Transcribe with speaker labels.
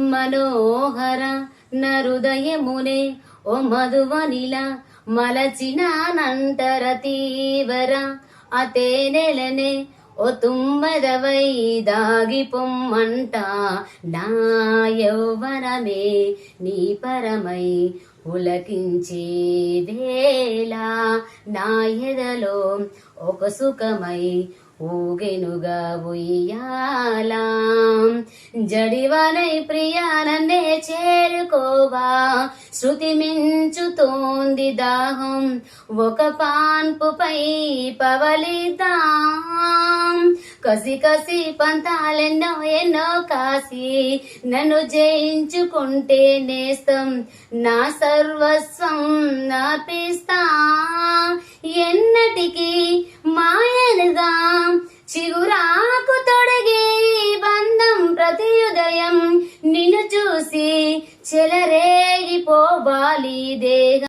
Speaker 1: మనోహర నరుదయమునే ఓ మధువనిల మలచినానంతర తీవర అతే నెలనే ఓ తుమ్మెదవై దాగి పొమ్మంట నా యౌవనమే నీ పరమై పులకించే వేళ నా ఎదలో ఒక సుఖమై ఊగెనుగా ఉయ్యాలా జడివనై ప్రియా నన్నే చేరుకోవా శృతి మించుతోంది దాహం ఒక పాన్పుపై పవలిద్దాం కసి కసి పంతాలెన్నో ఎన్నో కాసి నన్ను జయించుకుంటే నేస్తం నా సర్వస్వం నాపిస్తా ఎన్నటికి మాయలుగా చిగురాకు తొడిగే బంధం ప్రతి ఉదయం నిన్ను చూసి చెలరేగిపోవాలి దేహం